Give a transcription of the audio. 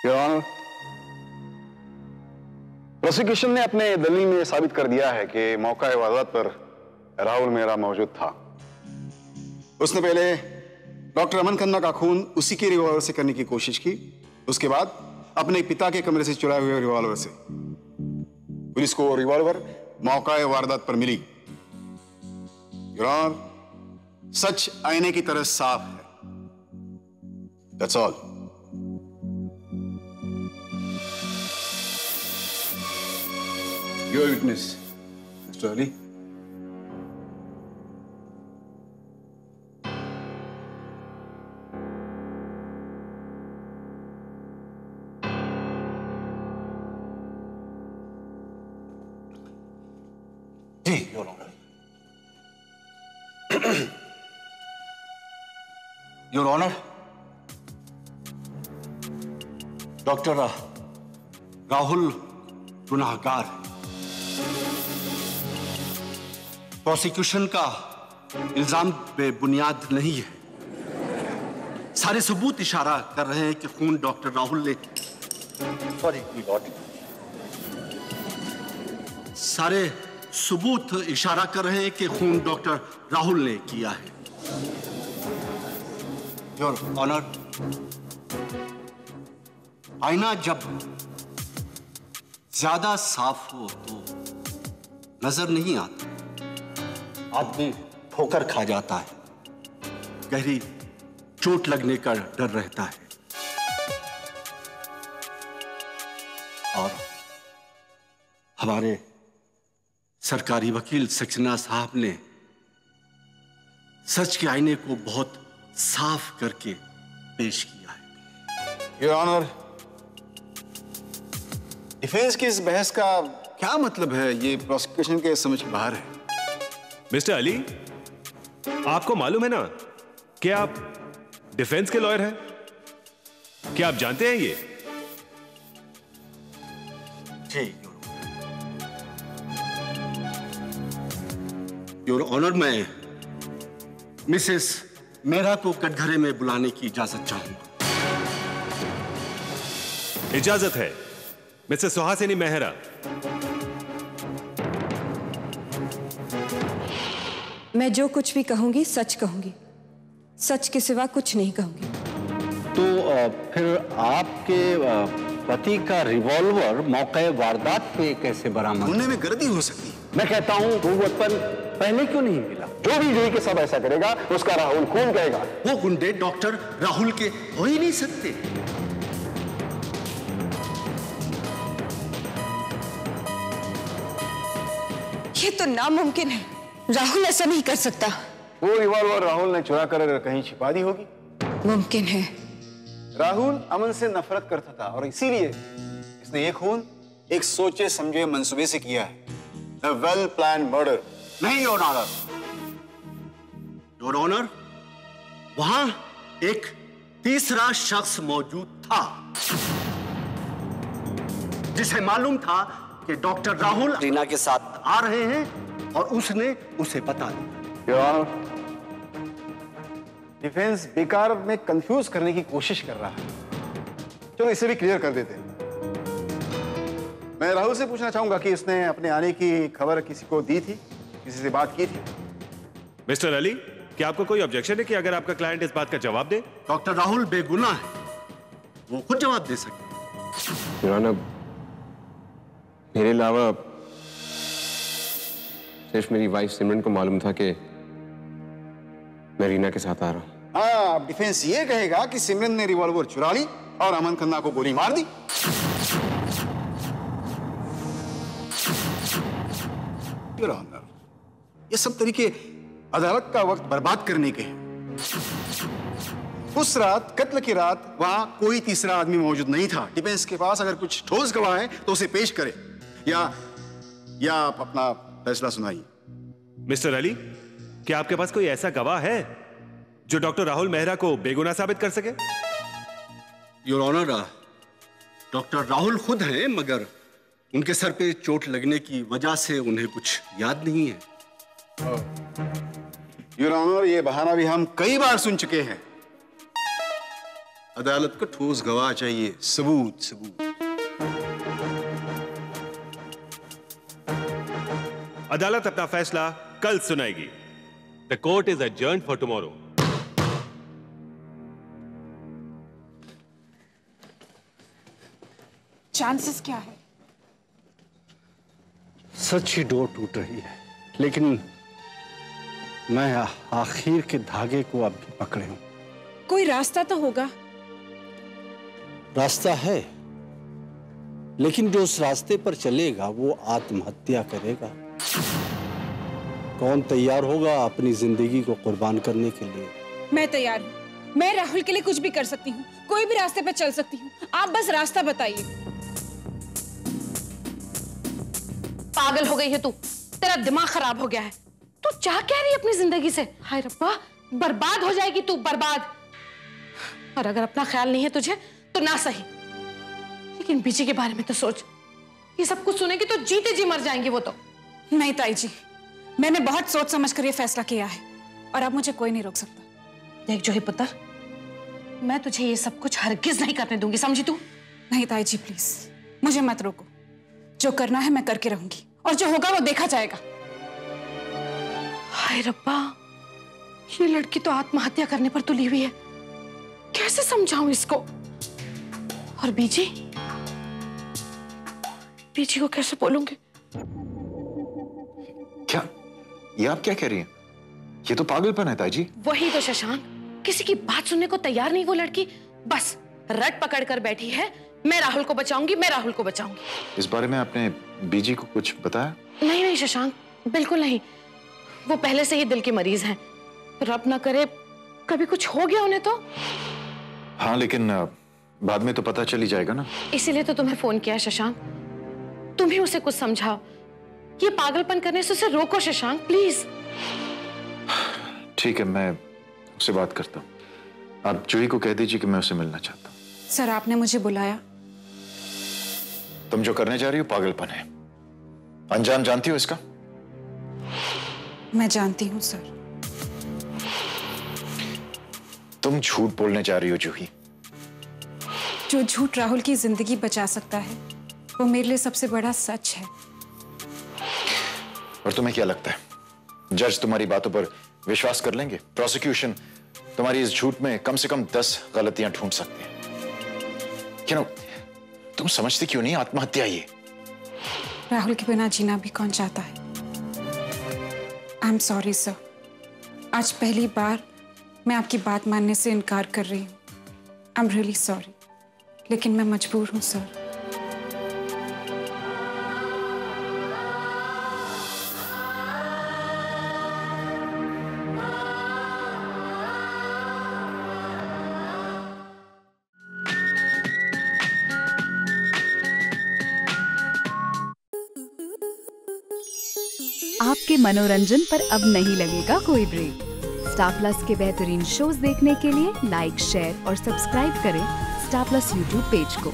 Your honour, prosecution ने अपने दलील में साबित कर दिया है कि मौका वारदात पर राहुल मेहरा मौजूद था। उसने पहले डॉक्टर अमन खन्ना का खून उसी के रिवॉल्वर से करने की कोशिश की, उसके बाद अपने पिता के कमरे से चुराए हुए रिवॉल्वर से। पुलिस को रिवॉल्वर मौका वारदात पर मिली। योर ऑनर, सच आईने की तरह साफ है। That's all. Your witness mister Ali. जी your honour. Your honour, doctor Rahul गुनाहगार है। प्रोसिक्यूशन का इल्जाम बेबुनियाद नहीं है। सारे सबूत इशारा कर रहे हैं कि खून डॉक्टर राहुल ने सारे सबूत इशारा कर रहे हैं कि खून डॉक्टर राहुल ने किया है। योर ऑनर, आईना जब ज्यादा साफ हो तो नजर नहीं आता, आदमी ठोकर खा जाता है, गहरी चोट लगने का डर रहता है। और हमारे सरकारी वकील सक्सेना साहब ने सच के आईने को बहुत साफ करके पेश किया है। योर ऑनर, डिफेंस की इस बहस का क्या मतलब है, ये प्रोसिक्यूशन के समझ के बाहर है। मिस्टर अली, आपको मालूम है ना कि आप डिफेंस के लॉयर हैं? क्या आप जानते हैं ये? जी योर ऑनर, मैं मिसेस मेहरा को कटघरे में बुलाने की इजाजत चाहूंगा। इजाजत है मिसेस सुहासिनी मेहरा। मैं जो कुछ भी कहूंगी सच कहूंगी, सच के सिवा कुछ नहीं कहूंगी। तो फिर आपके पति का रिवॉल्वर मौके वारदात पे कैसे बरामद? होने में गर्दी हो सकती है। मैं कहता हूँ वो वेपन पहले क्यों नहीं मिला? जो भी यही के सब ऐसा करेगा उसका राहुल खून कहेगा। वो गुंडे डॉक्टर राहुल के हो ही नहीं सकते। ये तो नामुमकिन है। राहुल ऐसा नहीं कर सकता। वो रिवॉल्वर राहुल ने चुरा कर कहीं छिपा दी होगी। मुमकिन है। राहुल अमन से नफरत करता था और इसीलिए इसने ये खून एक सोचे समझे मंसूबे से किया है। A well planned murder। नहीं योर ऑनर, योर ऑनर, वहां एक तीसरा शख्स मौजूद था जिसे मालूम था कि डॉक्टर राहुल रीना के साथ आ रहे हैं और उसने उसे बता दिया। योर ऑनर, डिफेंस बेकार में कंफ्यूज करने की कोशिश कर रहा है। चलो इसे भी क्लियर कर देते हैं। मैं राहुल से पूछना चाहूंगा कि इसने अपने आने की खबर किसी को दी थी, किसी से बात की थी? मिस्टर अली, क्या आपको कोई ऑब्जेक्शन है कि अगर आपका क्लाइंट इस बात का जवाब दे? डॉक्टर राहुल बेगुनाह है, वो खुद जवाब दे सकते। योर ऑनर, मेरे अलावा सिर्फ मेरी वाइफ सिमरन को मालूम था कि मैं रीना के साथ आ रहा हूं। हाँ, अब डिफेंस ये कहेगा कि सिमरन ने रिवॉल्वर चुरा ली और अमन खन्ना को गोली मार दी। योर ऑनर, ये सब तरीके अदालत का वक्त बर्बाद करने के हैं। उस रात, कत्ल की रात, वहां कोई तीसरा आदमी मौजूद नहीं था। डिफेंस के पास अगर कुछ ठोस गवाह है तो उसे पेश करे या आप अपना फैसला सुनाइए। मिस्टर अली, क्या आपके पास कोई ऐसा गवाह है जो डॉक्टर राहुल मेहरा को बेगुनाह साबित कर सके? योर ऑनर, डॉक्टर राहुल खुद हैं, मगर उनके सर पे चोट लगने की वजह से उन्हें कुछ याद नहीं है। योर ऑनर, ये बहाना भी हम कई बार सुन चुके हैं। अदालत को ठोस गवाह चाहिए, सबूत सबूत। अदालत अपना फैसला कल सुनाएगी। The court is adjourned for tomorrow. Chances क्या है? सच्ची डोर टूट रही है, लेकिन मैं आखिर के धागे को अब भी पकड़े हूं। कोई रास्ता तो होगा। रास्ता है, लेकिन जो उस रास्ते पर चलेगा वो आत्महत्या करेगा। कौन तैयार होगा अपनी जिंदगी को कुर्बान करने के लिए? मैं तैयार हूँ। मैं राहुल के लिए कुछ भी कर सकती हूँ, कोई भी रास्ते पर चल सकती हूँ। आप बस रास्ता बताइए। पागल हो गई है तू, तेरा दिमाग खराब हो गया है। तू चाह क्या रही है अपनी जिंदगी से? हाय रब्बा, बर्बाद हो जाएगी तू, बर्बाद। और अगर अपना ख्याल नहीं है तुझे तो ना सही, लेकिन बीजी के बारे में तो सोच। ये सब कुछ सुनेगी तो जीते जी मर जाएंगे वो तो। नहीं ताई जी, मैंने बहुत सोच समझ कर ये फैसला किया है और अब मुझे कोई नहीं रोक सकता। देख जोही पुत्र, मैं तुझे ये सब कुछ हरगिज नहीं करने दूंगी, समझी तू? नहीं ताई जी प्लीज, मुझे मत रोको। जो करना है मैं करके रहूंगी और जो होगा वो देखा जाएगा। हाय रब्बा, ये लड़की तो आत्महत्या करने पर तुली हुई है। कैसे समझाऊं इसको? और बीजी को कैसे बोलूंगी? क्या ये आप क्या कह रही हैं? ये तो पागलपन है ताजी। वही तो शशांक, किसी की बात सुनने को तैयार नहीं वो लड़की। बस रट पकड़ कर बैठी है, मैं राहुल को बचाऊंगी, मैं राहुल को बचाऊंगी। इस बारे में आपने बीजी को कुछ बताया? नहीं नहीं शशांक, बिल्कुल नहीं। वो पहले से ही दिल के मरीज हैं। रब ना करे कभी कुछ हो गया उन्हें तो। हाँ, लेकिन बाद में तो पता चल ही जाएगा ना। इसीलिए तो तुम्हें फोन किया शशांक। तुम ही उसे कुछ समझाओ। ये पागलपन करने से उसे रोको शशांक, प्लीज। ठीक है, मैं उससे बात करता हूँ। आप जूही को कह दीजिए कि मैं उसे मिलना चाहता हूँ। सर आपने मुझे बुलाया? तुम जो करने जा रही हो पागलपन है। अंजाम जानती हो इसका? मैं जानती हूँ सर। तुम झूठ बोलने जा रही हो जूही। जो झूठ राहुल की जिंदगी बचा सकता है वो मेरे लिए सबसे बड़ा सच है। और तुम्हें क्या लगता है जज तुम्हारी बातों पर विश्वास कर लेंगे? प्रोसिक्यूशन तुम्हारी इस झूठ में कम से कम 10 गलतियां ढूंढ सकते हैं। क्यों तुम समझती क्यों नहीं आत्महत्या ये? राहुल के बिना जीना भी कौन चाहता है। आई एम सॉरी सर, आज पहली बार मैं आपकी बात मानने से इनकार कर रही हूँ। आई एम रियली सॉरी, लेकिन मैं मजबूर हूँ सर। आपके मनोरंजन पर अब नहीं लगेगा कोई ब्रेक। स्टार प्लस के बेहतरीन शोज देखने के लिए लाइक, शेयर और सब्सक्राइब करें स्टार प्लस यूट्यूब पेज को।